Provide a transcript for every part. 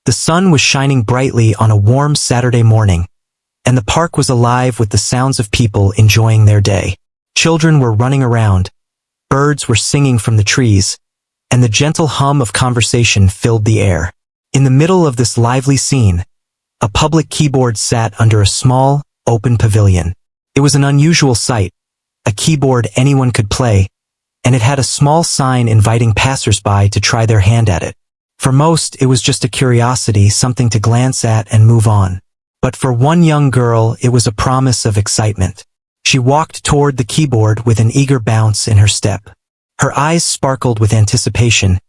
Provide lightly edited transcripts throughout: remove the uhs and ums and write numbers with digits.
The sun was shining brightly on a warm Saturday morning, and the park was alive with the sounds of people enjoying their day. Children were running around, birds were singing from the trees, and the gentle hum of conversation filled the air. In the middle of this lively scene, a public keyboard sat under a small, open pavilion. It was an unusual sight, a keyboard anyone could play, and it had a small sign inviting passers-by to try their hand at it. For most, it was just a curiosity, something to glance at and move on. But for one young girl, it was a promise of excitement. She walked toward the keyboard with an eager bounce in her step. Her eyes sparkled with anticipation,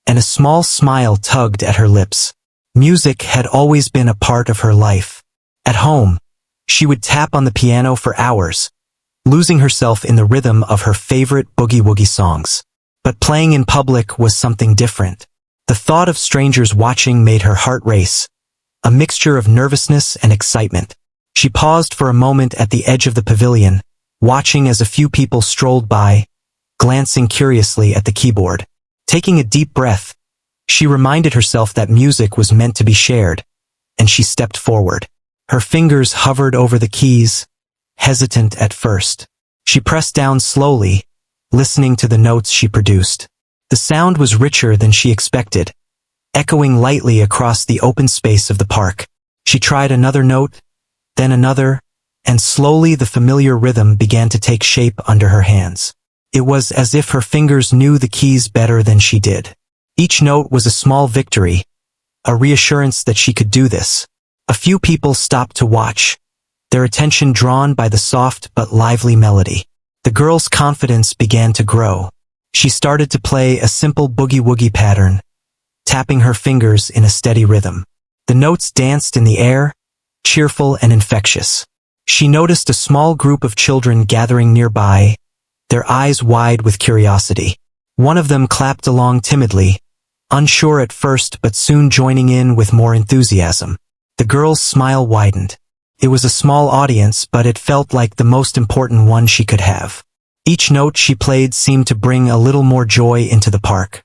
and a small smile tugged at her lips. Music had always been a part of her life. At home, she would tap on the piano for hours, losing herself in the rhythm of her favorite Boogie Woogie songs. But playing in public was something different. The thought of strangers watching made her heart race, a mixture of nervousness and excitement. She paused for a moment at the edge of the pavilion, watching as a few people strolled by, glancing curiously at the keyboard. Taking a deep breath, she reminded herself that music was meant to be shared, and she stepped forward. Her fingers hovered over the keys, hesitant at first. She pressed down slowly, listening to the notes she produced. The sound was richer than she expected, echoing lightly across the open space of the park. She tried another note, then another, and slowly the familiar rhythm began to take shape under her hands. It was as if her fingers knew the keys better than she did. Each note was a small victory, a reassurance that she could do this. A few people stopped to watch, their attention drawn by the soft but lively melody. The girl's confidence began to grow. She started to play a simple boogie woogie pattern, tapping her fingers in a steady rhythm. The notes danced in the air, cheerful and infectious. She noticed a small group of children gathering nearby, their eyes wide with curiosity. One of them clapped along timidly, unsure at first but soon joining in with more enthusiasm. The girl's smile widened. It was a small audience, but it felt like the most important one she could have. Each note she played seemed to bring a little more joy into the park.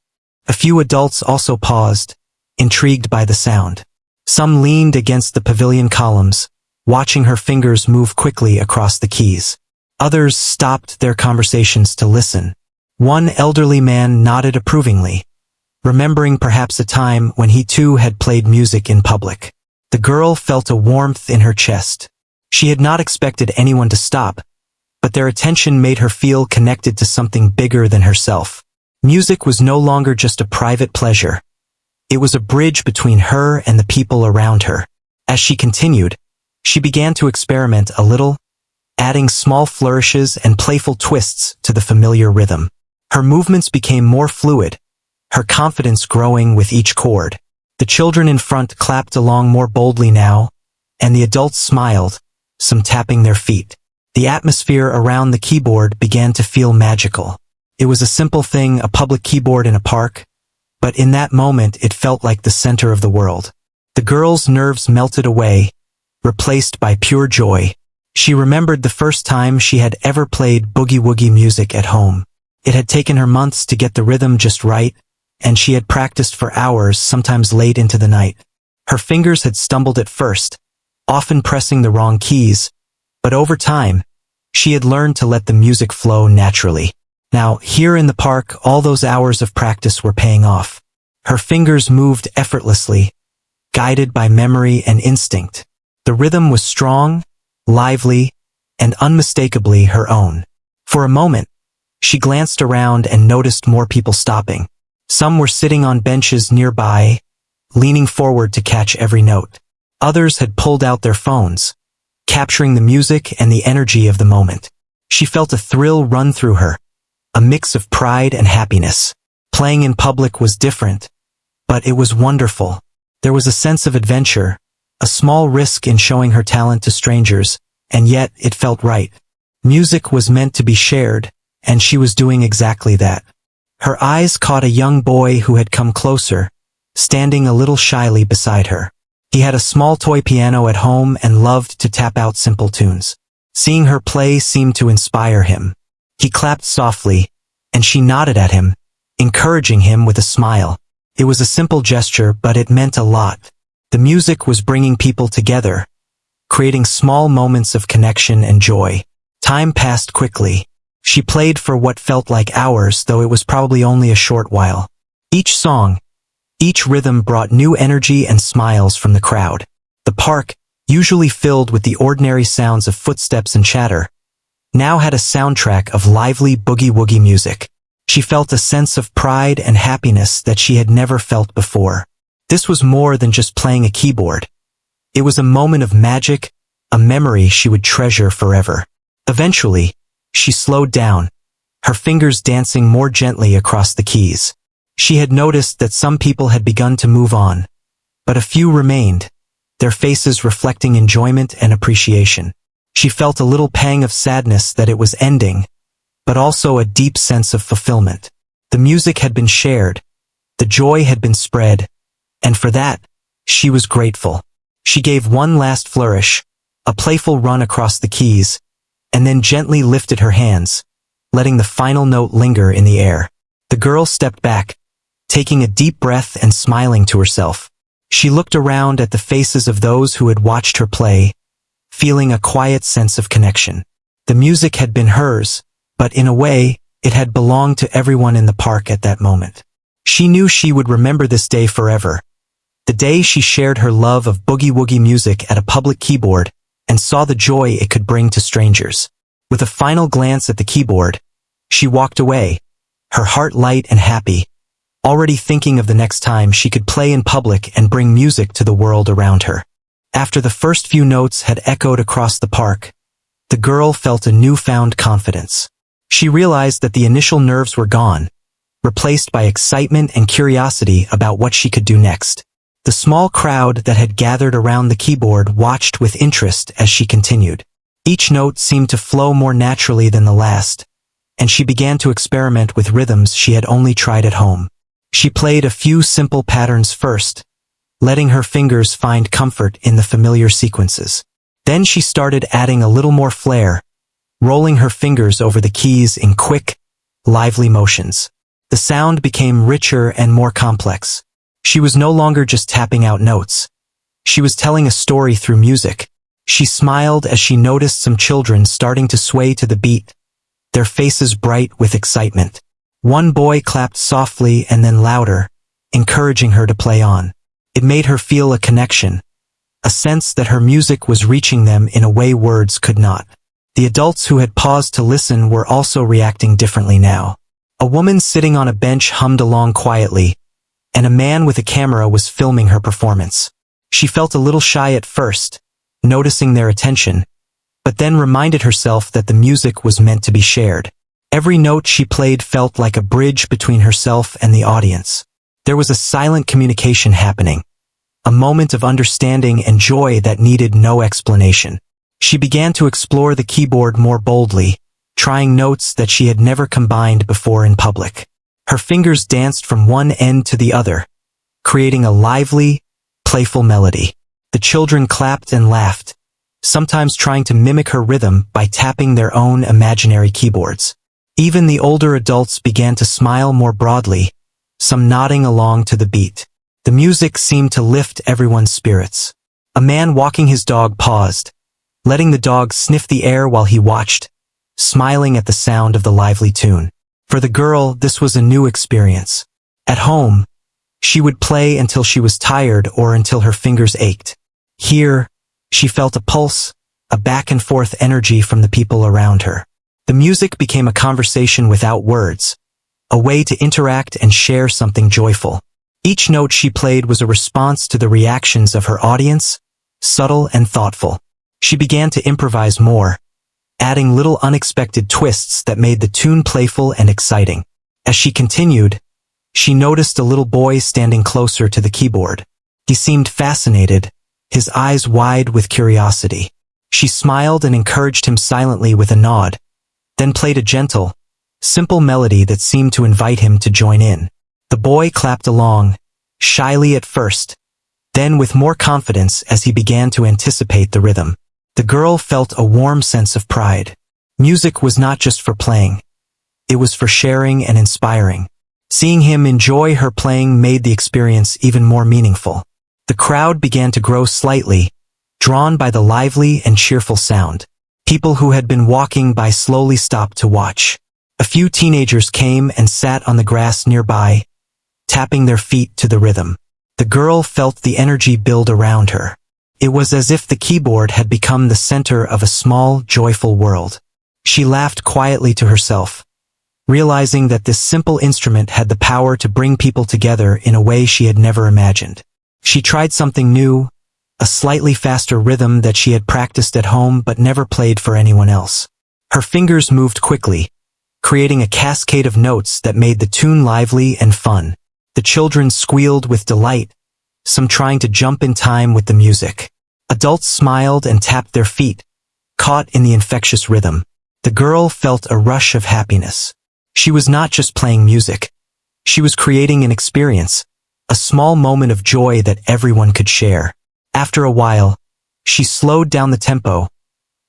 A few adults also paused, intrigued by the sound. Some leaned against the pavilion columns, watching her fingers move quickly across the keys. Others stopped their conversations to listen. One elderly man nodded approvingly, remembering perhaps a time when he too had played music in public. The girl felt a warmth in her chest. She had not expected anyone to stop, but their attention made her feel connected to something bigger than herself. Music was no longer just a private pleasure. It was a bridge between her and the people around her. As she continued, she began to experiment a little, adding small flourishes and playful twists to the familiar rhythm. Her movements became more fluid, her confidence growing with each chord. The children in front clapped along more boldly now, and the adults smiled, some tapping their feet. The atmosphere around the keyboard began to feel magical. It was a simple thing, a public keyboard in a park, but in that moment it felt like the center of the world. The girl's nerves melted away, replaced by pure joy. She remembered the first time she had ever played boogie woogie music at home. It had taken her months to get the rhythm just right, and she had practiced for hours, sometimes late into the night. Her fingers had stumbled at first, often pressing the wrong keys, but over time, she had learned to let the music flow naturally. Now, here in the park, all those hours of practice were paying off. Her fingers moved effortlessly, guided by memory and instinct. The rhythm was strong, lively, and unmistakably her own. For a moment, she glanced around and noticed more people stopping. Some were sitting on benches nearby, leaning forward to catch every note. Others had pulled out their phones, capturing the music and the energy of the moment. She felt a thrill run through her, a mix of pride and happiness. Playing in public was different, but it was wonderful. There was a sense of adventure, a small risk in showing her talent to strangers, and yet it felt right. Music was meant to be shared, and she was doing exactly that. Her eyes caught a young boy who had come closer, standing a little shyly beside her. He had a small toy piano at home and loved to tap out simple tunes. Seeing her play seemed to inspire him. He clapped softly, and she nodded at him, encouraging him with a smile. It was a simple gesture, but it meant a lot. The music was bringing people together, creating small moments of connection and joy. Time passed quickly. She played for what felt like hours, though it was probably only a short while. Each song, each rhythm brought new energy and smiles from the crowd. The park, usually filled with the ordinary sounds of footsteps and chatter, now had a soundtrack of lively boogie-woogie music. She felt a sense of pride and happiness that she had never felt before. This was more than just playing a keyboard. It was a moment of magic, a memory she would treasure forever. Eventually, she slowed down, her fingers dancing more gently across the keys. She had noticed that some people had begun to move on, but a few remained, their faces reflecting enjoyment and appreciation. She felt a little pang of sadness that it was ending, but also a deep sense of fulfillment. The music had been shared, the joy had been spread, and for that, she was grateful. She gave one last flourish, a playful run across the keys, and then gently lifted her hands, letting the final note linger in the air. The girl stepped back, taking a deep breath and smiling to herself. She looked around at the faces of those who had watched her play, feeling a quiet sense of connection. The music had been hers, but in a way, it had belonged to everyone in the park at that moment. She knew she would remember this day forever. The day she shared her love of boogie-woogie music at a public keyboard and saw the joy it could bring to strangers. With a final glance at the keyboard, she walked away, her heart light and happy, already thinking of the next time she could play in public and bring music to the world around her. After the first few notes had echoed across the park, the girl felt a newfound confidence. She realized that the initial nerves were gone, replaced by excitement and curiosity about what she could do next. The small crowd that had gathered around the keyboard watched with interest as she continued. Each note seemed to flow more naturally than the last, and she began to experiment with rhythms she had only tried at home. She played a few simple patterns first, letting her fingers find comfort in the familiar sequences. Then she started adding a little more flair, rolling her fingers over the keys in quick, lively motions. The sound became richer and more complex. She was no longer just tapping out notes. She was telling a story through music. She smiled as she noticed some children starting to sway to the beat, their faces bright with excitement. One boy clapped softly and then louder, encouraging her to play on. It made her feel a connection, a sense that her music was reaching them in a way words could not. The adults who had paused to listen were also reacting differently now. A woman sitting on a bench hummed along quietly, and a man with a camera was filming her performance. She felt a little shy at first, noticing their attention, but then reminded herself that the music was meant to be shared. Every note she played felt like a bridge between herself and the audience. There was a silent communication happening, a moment of understanding and joy that needed no explanation. She began to explore the keyboard more boldly, trying notes that she had never combined before in public. Her fingers danced from one end to the other, creating a lively, playful melody. The children clapped and laughed, sometimes trying to mimic her rhythm by tapping their own imaginary keyboards. Even the older adults began to smile more broadly, some nodding along to the beat. The music seemed to lift everyone's spirits. A man walking his dog paused, letting the dog sniff the air while he watched, smiling at the sound of the lively tune. For the girl, this was a new experience. At home, she would play until she was tired or until her fingers ached. Here, she felt a pulse, a back-and-forth energy from the people around her. The music became a conversation without words, a way to interact and share something joyful. Each note she played was a response to the reactions of her audience, subtle and thoughtful. She began to improvise more, adding little unexpected twists that made the tune playful and exciting. As she continued, she noticed a little boy standing closer to the keyboard. He seemed fascinated, his eyes wide with curiosity. She smiled and encouraged him silently with a nod, then played a gentle, simple melody that seemed to invite him to join in. The boy clapped along, shyly at first, then with more confidence as he began to anticipate the rhythm. The girl felt a warm sense of pride. Music was not just for playing. It was for sharing and inspiring. Seeing him enjoy her playing made the experience even more meaningful. The crowd began to grow slightly, drawn by the lively and cheerful sound. People who had been walking by slowly stopped to watch. A few teenagers came and sat on the grass nearby, tapping their feet to the rhythm. The girl felt the energy build around her. It was as if the keyboard had become the center of a small, joyful world. She laughed quietly to herself, realizing that this simple instrument had the power to bring people together in a way she had never imagined. She tried something new, a slightly faster rhythm that she had practiced at home but never played for anyone else. Her fingers moved quickly, creating a cascade of notes that made the tune lively and fun. The children squealed with delight, some trying to jump in time with the music. Adults smiled and tapped their feet, caught in the infectious rhythm. The girl felt a rush of happiness. She was not just playing music. She was creating an experience, a small moment of joy that everyone could share. After a while, she slowed down the tempo,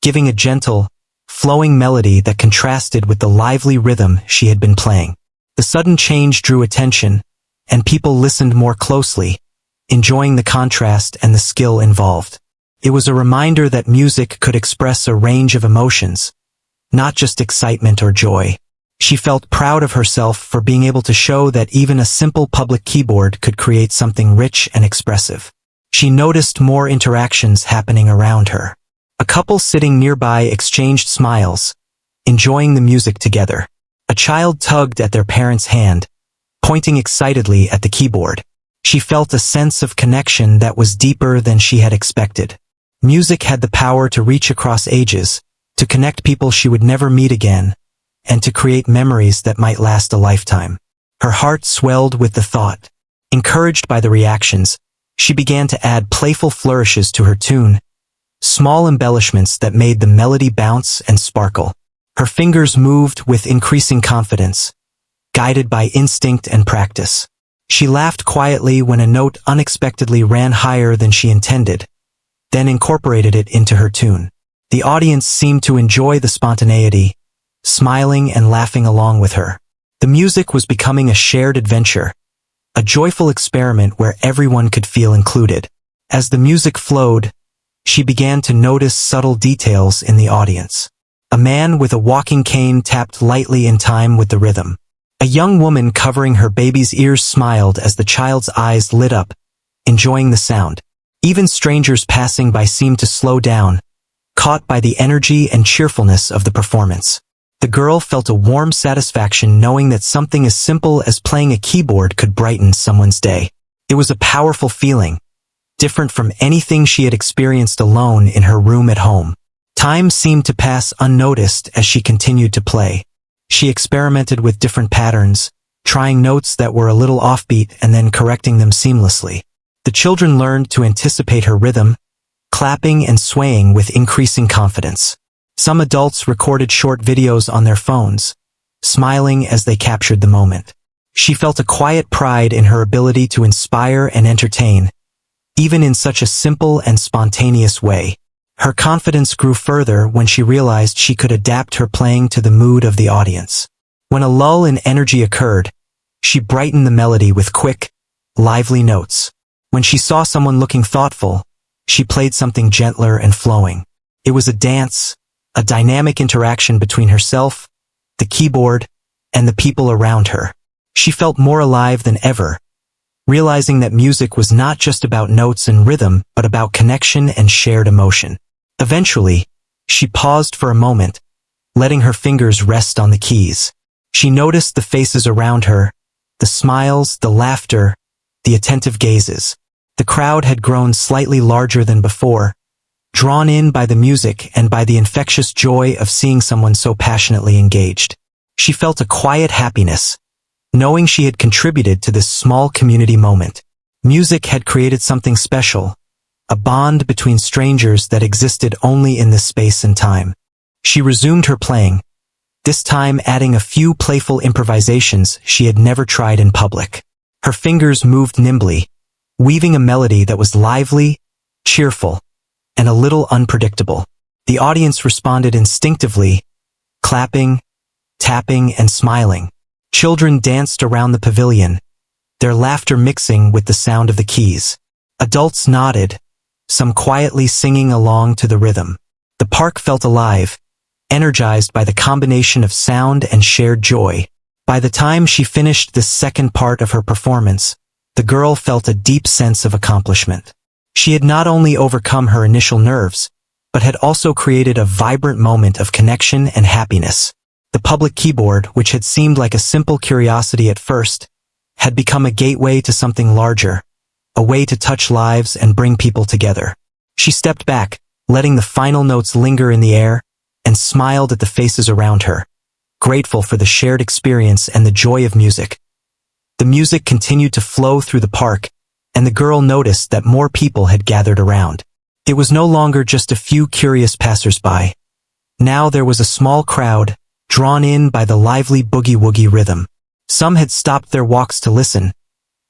giving a gentle, flowing melody that contrasted with the lively rhythm she had been playing. The sudden change drew attention, and people listened more closely, enjoying the contrast and the skill involved. It was a reminder that music could express a range of emotions, not just excitement or joy. She felt proud of herself for being able to show that even a simple public keyboard could create something rich and expressive. She noticed more interactions happening around her. A couple sitting nearby exchanged smiles, enjoying the music together. A child tugged at their parent's hand, pointing excitedly at the keyboard. She felt a sense of connection that was deeper than she had expected. Music had the power to reach across ages, to connect people she would never meet again, and to create memories that might last a lifetime. Her heart swelled with the thought. Encouraged by the reactions, she began to add playful flourishes to her tune, small embellishments that made the melody bounce and sparkle. Her fingers moved with increasing confidence, guided by instinct and practice. She laughed quietly when a note unexpectedly ran higher than she intended, then incorporated it into her tune. The audience seemed to enjoy the spontaneity, smiling and laughing along with her. The music was becoming a shared adventure, a joyful experiment where everyone could feel included. As the music flowed, she began to notice subtle details in the audience. A man with a walking cane tapped lightly in time with the rhythm. A young woman covering her baby's ears smiled as the child's eyes lit up, enjoying the sound. Even strangers passing by seemed to slow down, caught by the energy and cheerfulness of the performance. The girl felt a warm satisfaction knowing that something as simple as playing a keyboard could brighten someone's day. It was a powerful feeling, different from anything she had experienced alone in her room at home. Time seemed to pass unnoticed as she continued to play. She experimented with different patterns, trying notes that were a little offbeat and then correcting them seamlessly. The children learned to anticipate her rhythm, clapping and swaying with increasing confidence. Some adults recorded short videos on their phones, smiling as they captured the moment. She felt a quiet pride in her ability to inspire and entertain, even in such a simple and spontaneous way. Her confidence grew further when she realized she could adapt her playing to the mood of the audience. When a lull in energy occurred, she brightened the melody with quick, lively notes. When she saw someone looking thoughtful, she played something gentler and flowing. It was a dance, a dynamic interaction between herself, the keyboard, and the people around her. She felt more alive than ever, realizing that music was not just about notes and rhythm, but about connection and shared emotion. Eventually, she paused for a moment, letting her fingers rest on the keys. She noticed the faces around her, the smiles, the laughter, the attentive gazes. The crowd had grown slightly larger than before, drawn in by the music and by the infectious joy of seeing someone so passionately engaged. She felt a quiet happiness, knowing she had contributed to this small community moment. Music had created something special, a bond between strangers that existed only in this space and time. She resumed her playing, this time adding a few playful improvisations she had never tried in public. Her fingers moved nimbly, weaving a melody that was lively, cheerful, and a little unpredictable. The audience responded instinctively, clapping, tapping, and smiling. Children danced around the pavilion, their laughter mixing with the sound of the keys. Adults nodded, some quietly singing along to the rhythm. The park felt alive, energized by the combination of sound and shared joy. By the time she finished this second part of her performance, the girl felt a deep sense of accomplishment. She had not only overcome her initial nerves, but had also created a vibrant moment of connection and happiness. The public keyboard, which had seemed like a simple curiosity at first, had become a gateway to something larger, a way to touch lives and bring people together. She stepped back, letting the final notes linger in the air, and smiled at the faces around her, grateful for the shared experience and the joy of music. The music continued to flow through the park, and the girl noticed that more people had gathered around. It was no longer just a few curious passersby. Now there was a small crowd, drawn in by the lively Boogie Woogie rhythm. Some had stopped their walks to listen.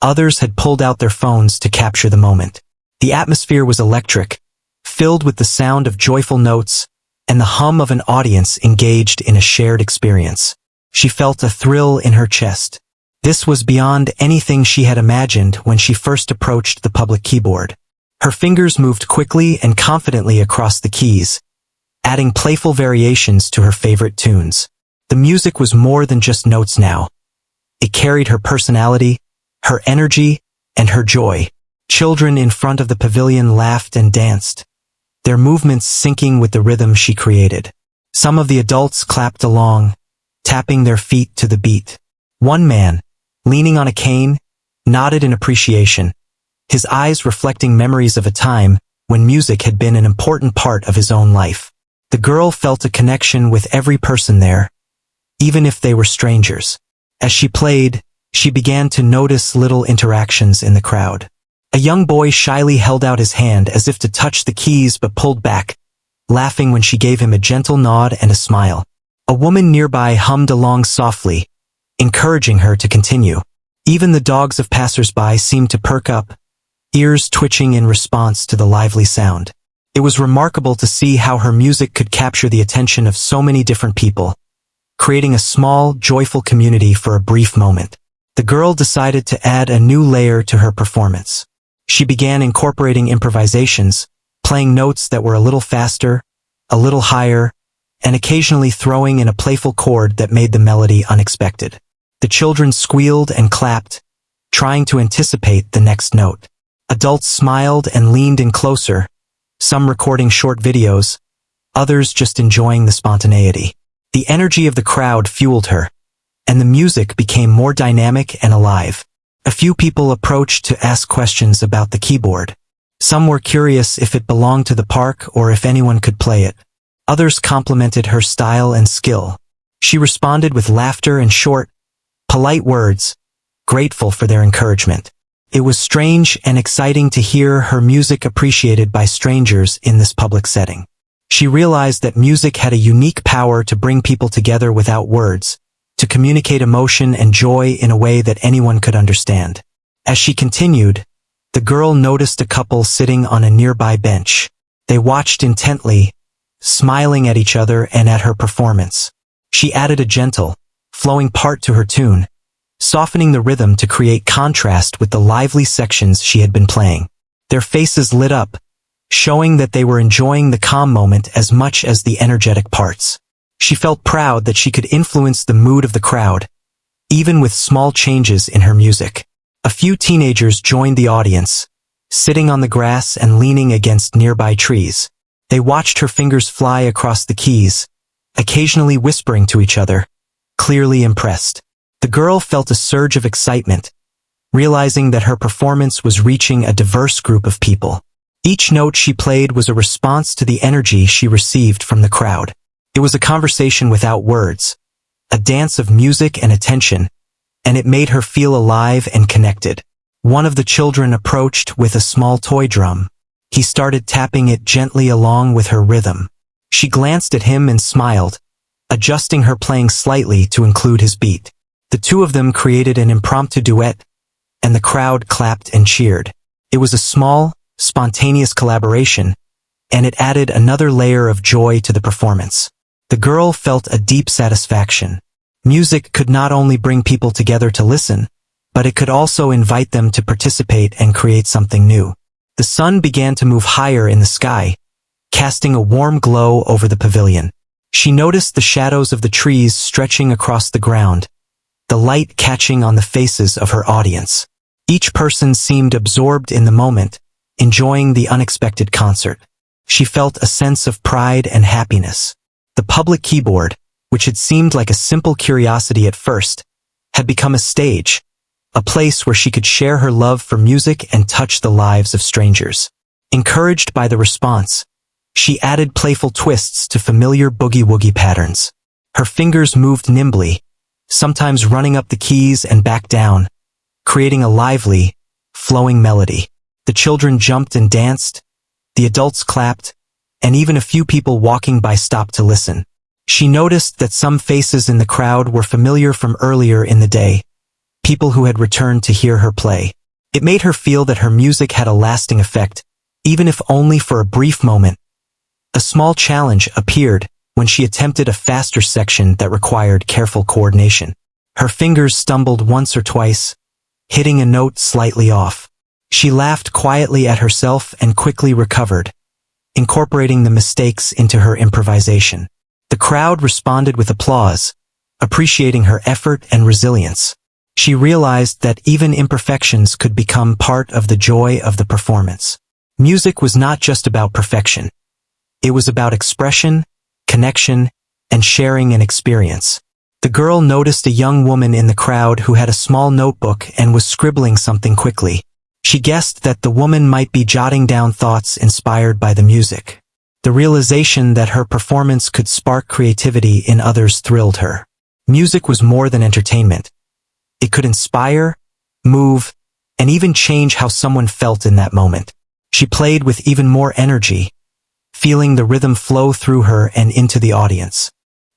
Others had pulled out their phones to capture the moment. The atmosphere was electric, filled with the sound of joyful notes and the hum of an audience engaged in a shared experience. She felt a thrill in her chest. This was beyond anything she had imagined when she first approached the public keyboard. Her fingers moved quickly and confidently across the keys, adding playful variations to her favorite tunes. The music was more than just notes now. It carried her personality, her energy, and her joy. Children in front of the pavilion laughed and danced, their movements syncing with the rhythm she created. Some of the adults clapped along, tapping their feet to the beat. One man, leaning on a cane, nodded in appreciation, his eyes reflecting memories of a time when music had been an important part of his own life. The girl felt a connection with every person there, even if they were strangers. As she played, she began to notice little interactions in the crowd. A young boy shyly held out his hand as if to touch the keys but pulled back, laughing when she gave him a gentle nod and a smile. A woman nearby hummed along softly, encouraging her to continue. Even the dogs of passersby seemed to perk up, ears twitching in response to the lively sound. It was remarkable to see how her music could capture the attention of so many different people, creating a small, joyful community for a brief moment. The girl decided to add a new layer to her performance. She began incorporating improvisations, playing notes that were a little faster, a little higher, and occasionally throwing in a playful chord that made the melody unexpected. The children squealed and clapped, trying to anticipate the next note. Adults smiled and leaned in closer, some recording short videos, others just enjoying the spontaneity. The energy of the crowd fueled her, and the music became more dynamic and alive. A few people approached to ask questions about the keyboard. Some were curious if it belonged to the park or if anyone could play it. Others complimented her style and skill. She responded with laughter and short, polite words, grateful for their encouragement. It was strange and exciting to hear her music appreciated by strangers in this public setting. She realized that music had a unique power to bring people together without words, to communicate emotion and joy in a way that anyone could understand. As she continued, the girl noticed a couple sitting on a nearby bench. They watched intently, smiling at each other and at her performance. She added a gentle, flowing part to her tune, softening the rhythm to create contrast with the lively sections she had been playing. Their faces lit up, showing that they were enjoying the calm moment as much as the energetic parts. She felt proud that she could influence the mood of the crowd, even with small changes in her music. A few teenagers joined the audience, sitting on the grass and leaning against nearby trees. They watched her fingers fly across the keys, occasionally whispering to each other, clearly impressed. The girl felt a surge of excitement, realizing that her performance was reaching a diverse group of people. Each note she played was a response to the energy she received from the crowd. It was a conversation without words, a dance of music and attention, and it made her feel alive and connected. One of the children approached with a small toy drum. He started tapping it gently along with her rhythm. She glanced at him and smiled, adjusting her playing slightly to include his beat. The two of them created an impromptu duet, and the crowd clapped and cheered. It was a small, spontaneous collaboration, and it added another layer of joy to the performance. The girl felt a deep satisfaction. Music could not only bring people together to listen, but it could also invite them to participate and create something new. The sun began to move higher in the sky, casting a warm glow over the pavilion. She noticed the shadows of the trees stretching across the ground, the light catching on the faces of her audience. Each person seemed absorbed in the moment, enjoying the unexpected concert. She felt a sense of pride and happiness. The public keyboard, which had seemed like a simple curiosity at first, had become a stage, a place where she could share her love for music and touch the lives of strangers. Encouraged by the response, she added playful twists to familiar boogie woogie patterns. Her fingers moved nimbly, sometimes running up the keys and back down, creating a lively, flowing melody. The children jumped and danced, the adults clapped, and even a few people walking by stopped to listen. She noticed that some faces in the crowd were familiar from earlier in the day, people who had returned to hear her play. It made her feel that her music had a lasting effect, even if only for a brief moment. A small challenge appeared when she attempted a faster section that required careful coordination. Her fingers stumbled once or twice, hitting a note slightly off. She laughed quietly at herself and quickly recovered, incorporating the mistakes into her improvisation. The crowd responded with applause, appreciating her effort and resilience. She realized that even imperfections could become part of the joy of the performance. Music was not just about perfection. It was about expression, connection, and sharing an experience. The girl noticed a young woman in the crowd who had a small notebook and was scribbling something quickly. She guessed that the woman might be jotting down thoughts inspired by the music. The realization that her performance could spark creativity in others thrilled her. Music was more than entertainment. It could inspire, move, and even change how someone felt in that moment. She played with even more energy, feeling the rhythm flow through her and into the audience.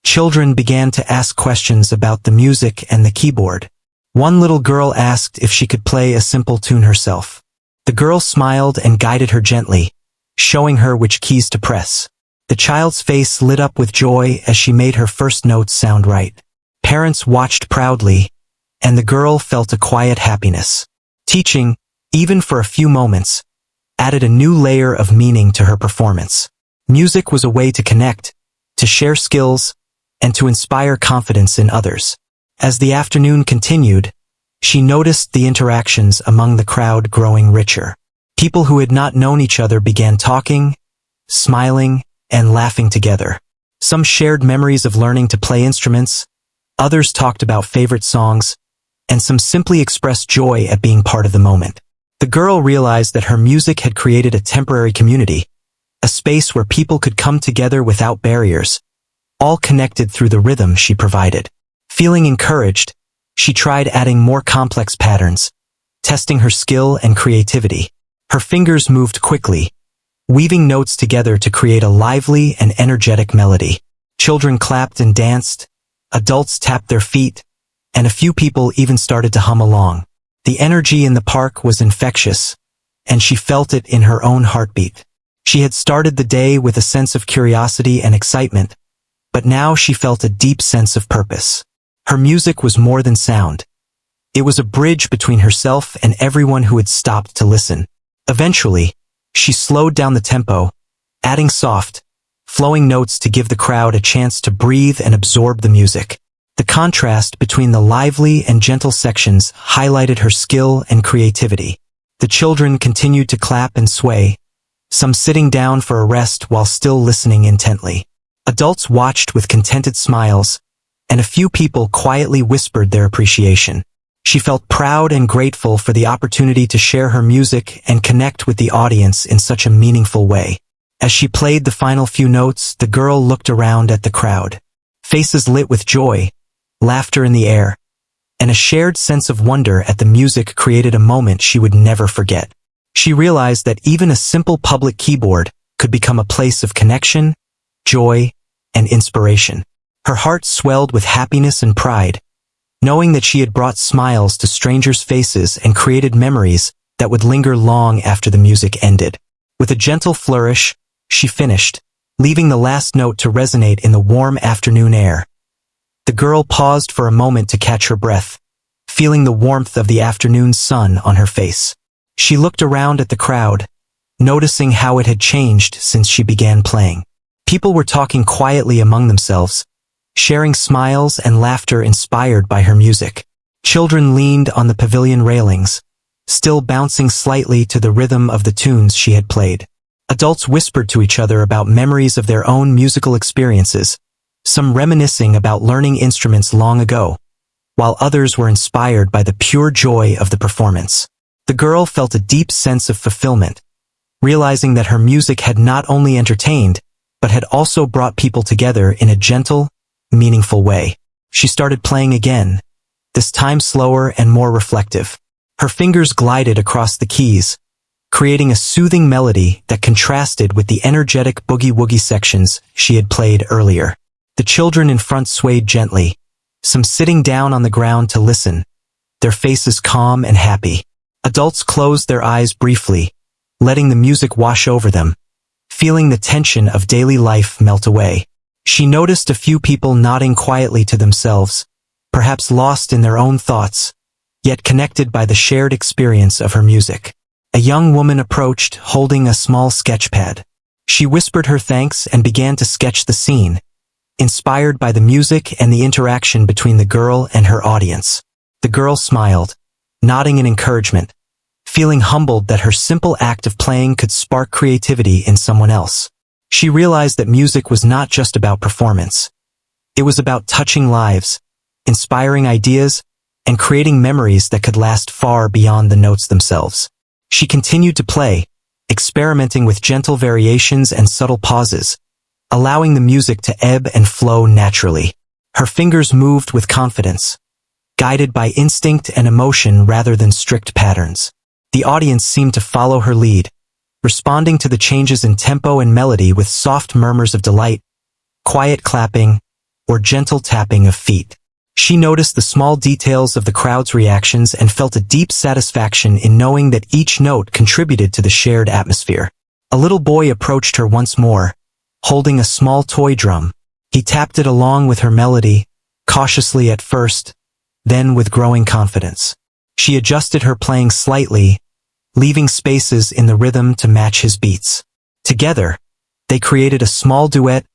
Children began to ask questions about the music and the keyboard. One little girl asked if she could play a simple tune herself. The girl smiled and guided her gently, showing her which keys to press. The child's face lit up with joy as she made her first notes sound right. Parents watched proudly, and the girl felt a quiet happiness. Teaching, even for a few moments, added a new layer of meaning to her performance. Music was a way to connect, to share skills, and to inspire confidence in others. As the afternoon continued, she noticed the interactions among the crowd growing richer. People who had not known each other began talking, smiling, and laughing together. Some shared memories of learning to play instruments, others talked about favorite songs, and some simply expressed joy at being part of the moment. The girl realized that her music had created a temporary community, a space where people could come together without barriers, all connected through the rhythm she provided. Feeling encouraged, she tried adding more complex patterns, testing her skill and creativity. Her fingers moved quickly, weaving notes together to create a lively and energetic melody. Children clapped and danced, adults tapped their feet, and a few people even started to hum along. The energy in the park was infectious, and she felt it in her own heartbeat. She had started the day with a sense of curiosity and excitement, but now she felt a deep sense of purpose. Her music was more than sound. It was a bridge between herself and everyone who had stopped to listen. Eventually, she slowed down the tempo, adding soft, flowing notes to give the crowd a chance to breathe and absorb the music. The contrast between the lively and gentle sections highlighted her skill and creativity. The children continued to clap and sway, some sitting down for a rest while still listening intently. Adults watched with contented smiles, and a few people quietly whispered their appreciation. She felt proud and grateful for the opportunity to share her music and connect with the audience in such a meaningful way. As she played the final few notes, the girl looked around at the crowd. Faces lit with joy, laughter in the air, and a shared sense of wonder at the music created a moment she would never forget. She realized that even a simple public keyboard could become a place of connection, joy, and inspiration. Her heart swelled with happiness and pride, knowing that she had brought smiles to strangers' faces and created memories that would linger long after the music ended. With a gentle flourish, she finished, leaving the last note to resonate in the warm afternoon air. The girl paused for a moment to catch her breath, feeling the warmth of the afternoon sun on her face. She looked around at the crowd, noticing how it had changed since she began playing. People were talking quietly among themselves, sharing smiles and laughter inspired by her music. Children leaned on the pavilion railings, still bouncing slightly to the rhythm of the tunes she had played. Adults whispered to each other about memories of their own musical experiences, some reminiscing about learning instruments long ago, while others were inspired by the pure joy of the performance. The girl felt a deep sense of fulfillment, realizing that her music had not only entertained, but had also brought people together in a gentle, meaningful way. She started playing again, this time slower and more reflective. Her fingers glided across the keys, creating a soothing melody that contrasted with the energetic Boogie Woogie sections she had played earlier. The children in front swayed gently, some sitting down on the ground to listen, their faces calm and happy. Adults closed their eyes briefly, letting the music wash over them, feeling the tension of daily life melt away. She noticed a few people nodding quietly to themselves, perhaps lost in their own thoughts, yet connected by the shared experience of her music. A young woman approached, holding a small sketch pad. She whispered her thanks and began to sketch the scene, inspired by the music and the interaction between the girl and her audience. The girl smiled, nodding in encouragement, feeling humbled that her simple act of playing could spark creativity in someone else. She realized that music was not just about performance. It was about touching lives, inspiring ideas, and creating memories that could last far beyond the notes themselves. She continued to play, experimenting with gentle variations and subtle pauses, allowing the music to ebb and flow naturally. Her fingers moved with confidence, guided by instinct and emotion rather than strict patterns. The audience seemed to follow her lead, responding to the changes in tempo and melody with soft murmurs of delight, quiet clapping, or gentle tapping of feet. She noticed the small details of the crowd's reactions and felt a deep satisfaction in knowing that each note contributed to the shared atmosphere. A little boy approached her once more, holding a small toy drum. He tapped it along with her melody, cautiously at first, then with growing confidence. She adjusted her playing slightly, leaving spaces in the rhythm to match his beats. Together, they created a small duet,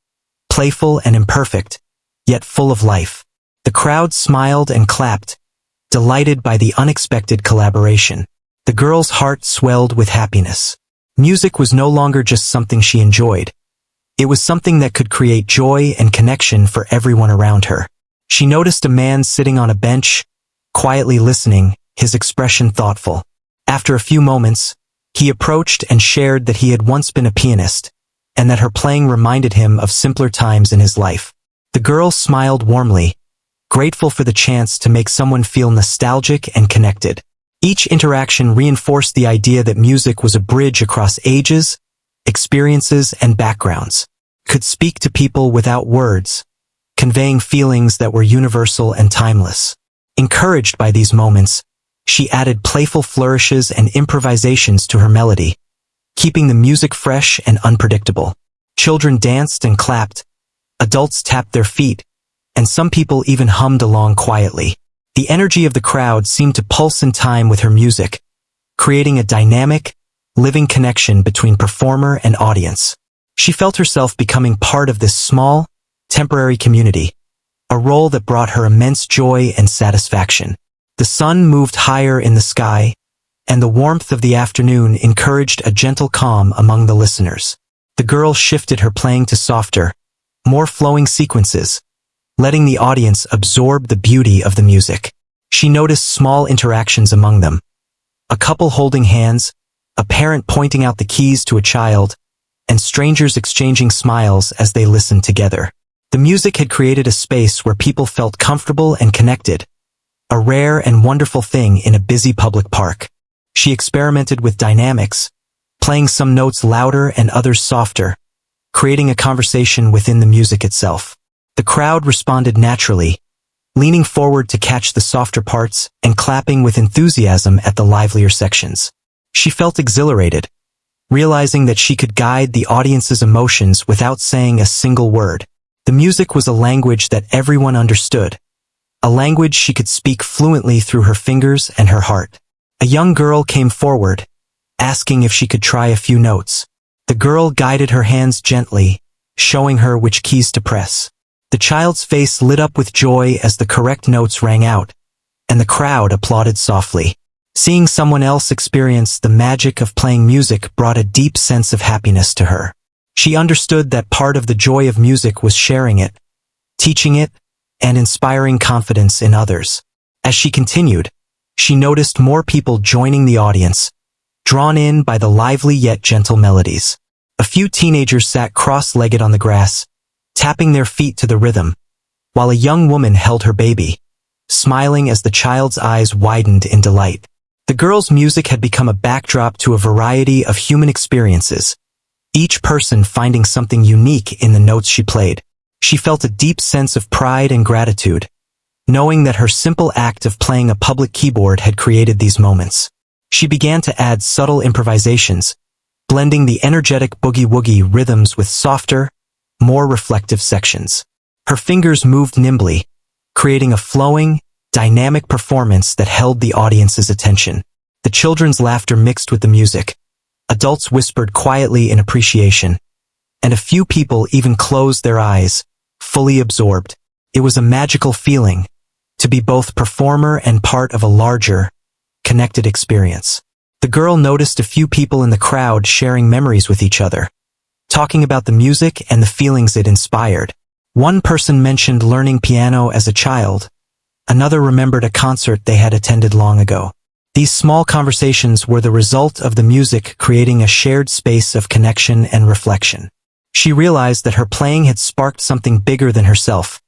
playful and imperfect, yet full of life. The crowd smiled and clapped, delighted by the unexpected collaboration. The girl's heart swelled with happiness. Music was no longer just something she enjoyed. It was something that could create joy and connection for everyone around her. She noticed a man sitting on a bench, quietly listening, his expression thoughtful. After a few moments, he approached and shared that he had once been a pianist, and that her playing reminded him of simpler times in his life. The girl smiled warmly, grateful for the chance to make someone feel nostalgic and connected. Each interaction reinforced the idea that music was a bridge across ages, experiences, and backgrounds, could speak to people without words, conveying feelings that were universal and timeless. Encouraged by these moments, she added playful flourishes and improvisations to her melody, keeping the music fresh and unpredictable. Children danced and clapped, adults tapped their feet, and some people even hummed along quietly. The energy of the crowd seemed to pulse in time with her music, creating a dynamic, living connection between performer and audience. She felt herself becoming part of this small, temporary community, a role that brought her immense joy and satisfaction. The sun moved higher in the sky, and the warmth of the afternoon encouraged a gentle calm among the listeners. The girl shifted her playing to softer, more flowing sequences, letting the audience absorb the beauty of the music. She noticed small interactions among them. A couple holding hands, a parent pointing out the keys to a child, and strangers exchanging smiles as they listened together. The music had created a space where people felt comfortable and connected, a rare and wonderful thing in a busy public park. She experimented with dynamics, playing some notes louder and others softer, creating a conversation within the music itself. The crowd responded naturally, leaning forward to catch the softer parts and clapping with enthusiasm at the livelier sections. She felt exhilarated, realizing that she could guide the audience's emotions without saying a single word. The music was a language that everyone understood, a language she could speak fluently through her fingers and her heart. A young girl came forward, asking if she could try a few notes. The girl guided her hands gently, showing her which keys to press. The child's face lit up with joy as the correct notes rang out, and the crowd applauded softly. Seeing someone else experience the magic of playing music brought a deep sense of happiness to her. She understood that part of the joy of music was sharing it, teaching it, and inspiring confidence in others. As she continued, she noticed more people joining the audience, drawn in by the lively yet gentle melodies. A few teenagers sat cross-legged on the grass, tapping their feet to the rhythm, while a young woman held her baby, smiling as the child's eyes widened in delight. The girl's music had become a backdrop to a variety of human experiences, each person finding something unique in the notes she played. She felt a deep sense of pride and gratitude, knowing that her simple act of playing a public keyboard had created these moments. She began to add subtle improvisations, blending the energetic Boogie Woogie rhythms with softer, more reflective sections. Her fingers moved nimbly, creating a flowing, dynamic performance that held the audience's attention. The children's laughter mixed with the music. Adults whispered quietly in appreciation, and a few people even closed their eyes, fully absorbed. It was a magical feeling, to be both performer and part of a larger, connected experience. The girl noticed a few people in the crowd sharing memories with each other, talking about the music and the feelings it inspired. One person mentioned learning piano as a child. Another remembered a concert they had attended long ago. These small conversations were the result of the music creating a shared space of connection and reflection. She realized that her playing had sparked something bigger than herself,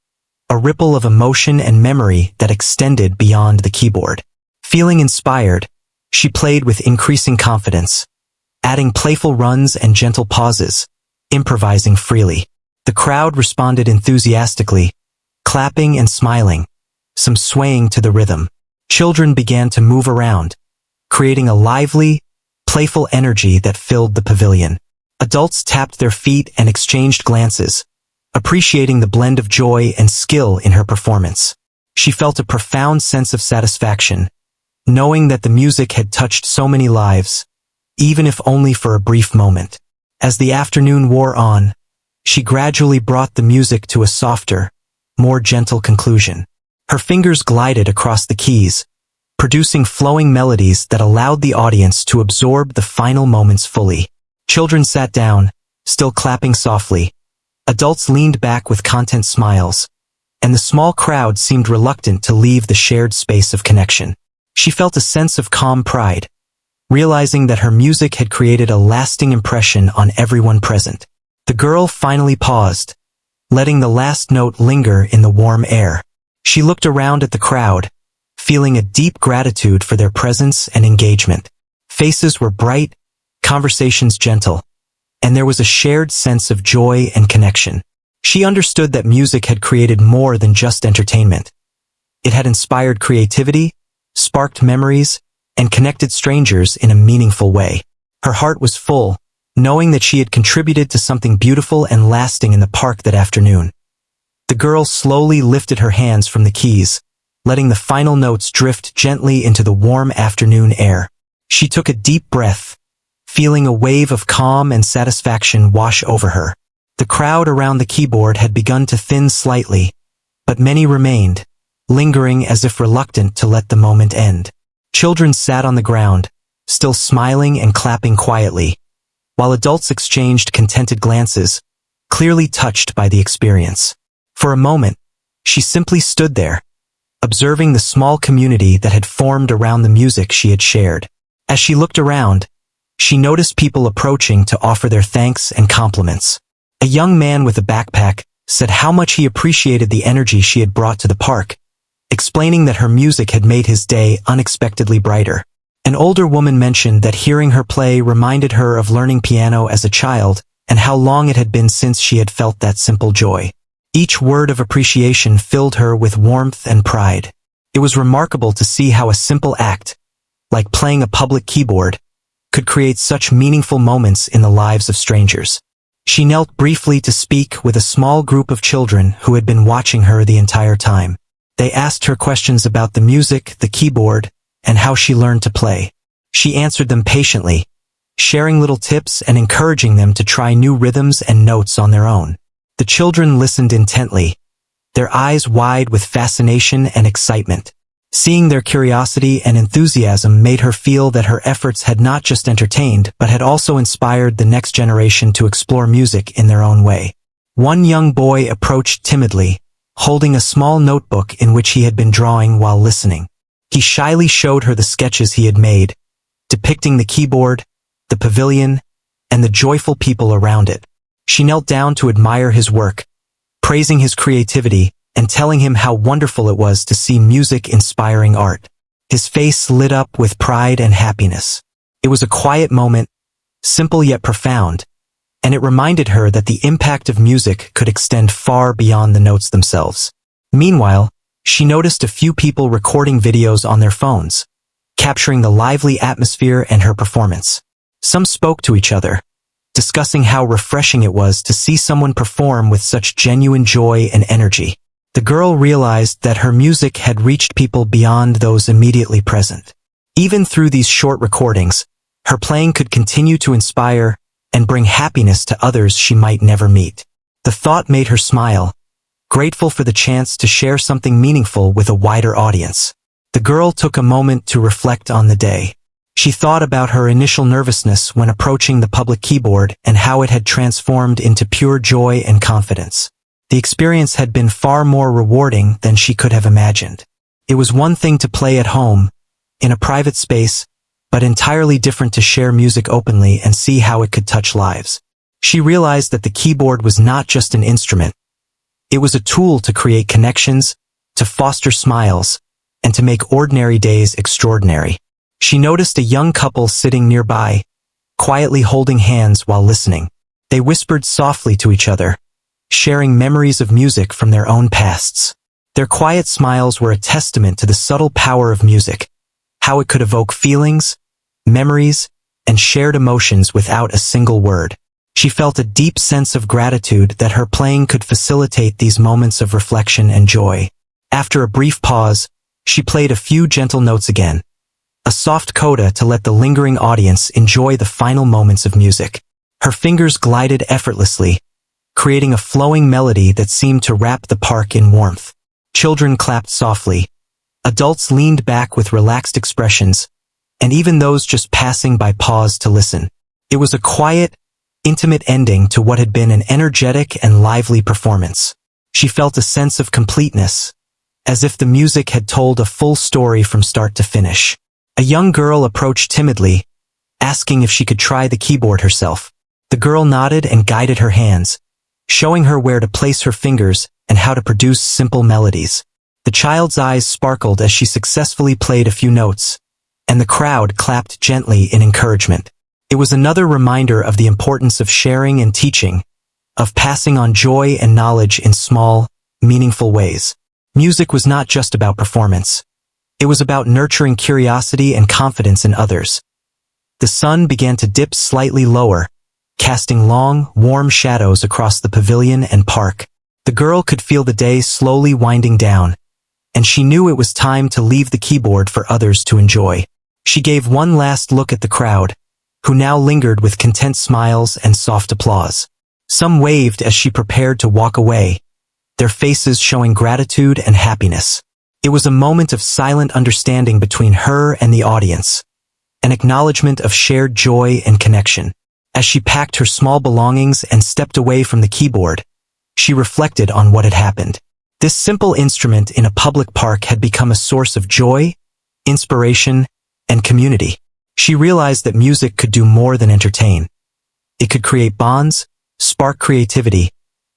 a ripple of emotion and memory that extended beyond the keyboard. Feeling inspired, she played with increasing confidence, adding playful runs and gentle pauses, improvising freely. The crowd responded enthusiastically, clapping and smiling, some swaying to the rhythm. Children began to move around, creating a lively, playful energy that filled the pavilion. Adults tapped their feet and exchanged glances, appreciating the blend of joy and skill in her performance. She felt a profound sense of satisfaction, knowing that the music had touched so many lives, even if only for a brief moment. As the afternoon wore on, she gradually brought the music to a softer, more gentle conclusion. Her fingers glided across the keys, producing flowing melodies that allowed the audience to absorb the final moments fully. Children sat down, still clapping softly. Adults leaned back with content smiles, and the small crowd seemed reluctant to leave the shared space of connection. She felt a sense of calm pride, realizing that her music had created a lasting impression on everyone present. The girl finally paused, letting the last note linger in the warm air. She looked around at the crowd, feeling a deep gratitude for their presence and engagement. Faces were bright, conversations gentle, and there was a shared sense of joy and connection. She understood that music had created more than just entertainment. It had inspired creativity, sparked memories, and connected strangers in a meaningful way. Her heart was full, knowing that she had contributed to something beautiful and lasting in the park that afternoon. The girl slowly lifted her hands from the keys, letting the final notes drift gently into the warm afternoon air. She took a deep breath, feeling a wave of calm and satisfaction wash over her. The crowd around the keyboard had begun to thin slightly, but many remained, lingering as if reluctant to let the moment end. Children sat on the ground, still smiling and clapping quietly, while adults exchanged contented glances, clearly touched by the experience. For a moment, she simply stood there, observing the small community that had formed around the music she had shared. As she looked around, she noticed people approaching to offer their thanks and compliments. A young man with a backpack said how much he appreciated the energy she had brought to the park, explaining that her music had made his day unexpectedly brighter. An older woman mentioned that hearing her play reminded her of learning piano as a child and how long it had been since she had felt that simple joy. Each word of appreciation filled her with warmth and pride. It was remarkable to see how a simple act, like playing a public keyboard, could create such meaningful moments in the lives of strangers. She knelt briefly to speak with a small group of children who had been watching her the entire time. They asked her questions about the music, the keyboard, and how she learned to play. She answered them patiently, sharing little tips and encouraging them to try new rhythms and notes on their own. The children listened intently, their eyes wide with fascination and excitement. Seeing their curiosity and enthusiasm made her feel that her efforts had not just entertained but had also inspired the next generation to explore music in their own way. One young boy approached timidly, holding a small notebook in which he had been drawing while listening. He shyly showed her the sketches he had made, depicting the keyboard, the pavilion, and the joyful people around it. She knelt down to admire his work, praising his creativity and telling him how wonderful it was to see music inspiring art. His face lit up with pride and happiness. It was a quiet moment, simple yet profound, and it reminded her that the impact of music could extend far beyond the notes themselves. Meanwhile, she noticed a few people recording videos on their phones, capturing the lively atmosphere and her performance. Some spoke to each other, discussing how refreshing it was to see someone perform with such genuine joy and energy. The girl realized that her music had reached people beyond those immediately present. Even through these short recordings, her playing could continue to inspire and bring happiness to others she might never meet. The thought made her smile, grateful for the chance to share something meaningful with a wider audience. The girl took a moment to reflect on the day. She thought about her initial nervousness when approaching the public keyboard and how it had transformed into pure joy and confidence. The experience had been far more rewarding than she could have imagined. It was one thing to play at home, in a private space, but entirely different to share music openly and see how it could touch lives. She realized that the keyboard was not just an instrument. It was a tool to create connections, to foster smiles, and to make ordinary days extraordinary. She noticed a young couple sitting nearby, quietly holding hands while listening. They whispered softly to each other, sharing memories of music from their own pasts. Their quiet smiles were a testament to the subtle power of music, how it could evoke feelings, memories, and shared emotions without a single word. She felt a deep sense of gratitude that her playing could facilitate these moments of reflection and joy. After a brief pause, she played a few gentle notes again, a soft coda to let the lingering audience enjoy the final moments of music. Her fingers glided effortlessly, creating a flowing melody that seemed to wrap the park in warmth. Children clapped softly, adults leaned back with relaxed expressions, and even those just passing by paused to listen. It was a quiet, intimate ending to what had been an energetic and lively performance. She felt a sense of completeness, as if the music had told a full story from start to finish. A young girl approached timidly, asking if she could try the keyboard herself. The girl nodded and guided her hands, showing her where to place her fingers and how to produce simple melodies. The child's eyes sparkled as she successfully played a few notes, and the crowd clapped gently in encouragement. It was another reminder of the importance of sharing and teaching, of passing on joy and knowledge in small, meaningful ways. Music was not just about performance. It was about nurturing curiosity and confidence in others. The sun began to dip slightly lower, casting long, warm shadows across the pavilion and park. The girl could feel the day slowly winding down, and she knew it was time to leave the keyboard for others to enjoy. She gave one last look at the crowd, who now lingered with content smiles and soft applause. Some waved as she prepared to walk away, their faces showing gratitude and happiness. It was a moment of silent understanding between her and the audience, an acknowledgement of shared joy and connection. As she packed her small belongings and stepped away from the keyboard, she reflected on what had happened. This simple instrument in a public park had become a source of joy, inspiration, and community. She realized that music could do more than entertain. It could create bonds, spark creativity,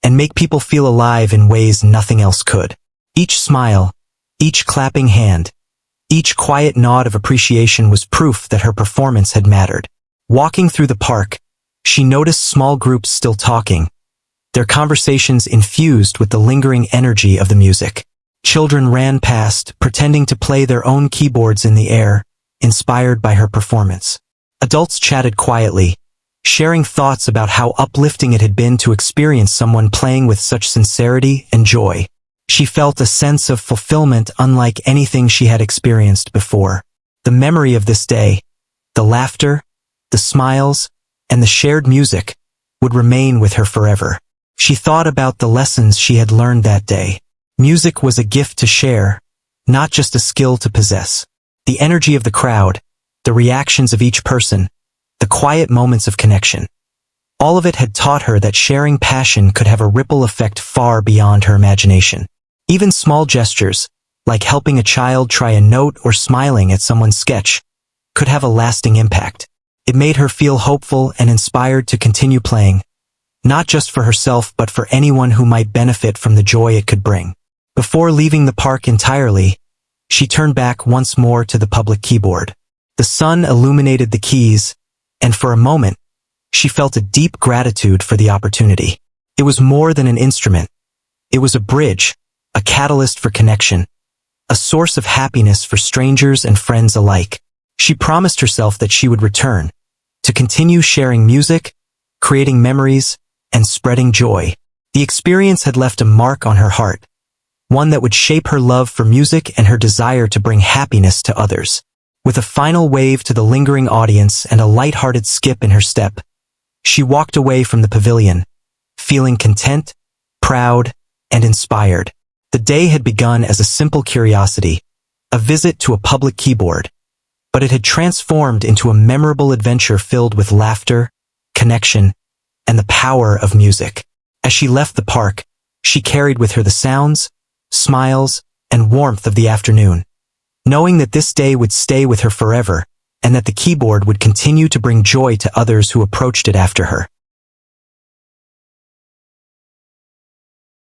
and make people feel alive in ways nothing else could. Each smile, each clapping hand, each quiet nod of appreciation was proof that her performance had mattered. Walking through the park, she noticed small groups still talking, their conversations infused with the lingering energy of the music. Children ran past, pretending to play their own keyboards in the air, inspired by her performance. Adults chatted quietly, sharing thoughts about how uplifting it had been to experience someone playing with such sincerity and joy. She felt a sense of fulfillment unlike anything she had experienced before. The memory of this day, the laughter, the smiles, and the shared music would remain with her forever. She thought about the lessons she had learned that day. Music was a gift to share, not just a skill to possess. The energy of the crowd, the reactions of each person, the quiet moments of connection. All of it had taught her that sharing passion could have a ripple effect far beyond her imagination. Even small gestures, like helping a child try a note or smiling at someone's sketch, could have a lasting impact. It made her feel hopeful and inspired to continue playing, not just for herself but for anyone who might benefit from the joy it could bring. Before leaving the park entirely, she turned back once more to the public keyboard. The sun illuminated the keys, and for a moment, she felt a deep gratitude for the opportunity. It was more than an instrument. It was a bridge, a catalyst for connection, a source of happiness for strangers and friends alike. She promised herself that she would return, to continue sharing music, creating memories, and spreading joy. The experience had left a mark on her heart, one that would shape her love for music and her desire to bring happiness to others. With a final wave to the lingering audience and a light-hearted skip in her step, she walked away from the pavilion, feeling content, proud, and inspired. The day had begun as a simple curiosity, a visit to a public keyboard, but it had transformed into a memorable adventure filled with laughter, connection, and the power of music. As she left the park, she carried with her the sounds, smiles, and warmth of the afternoon, knowing that this day would stay with her forever and that the keyboard would continue to bring joy to others who approached it after her.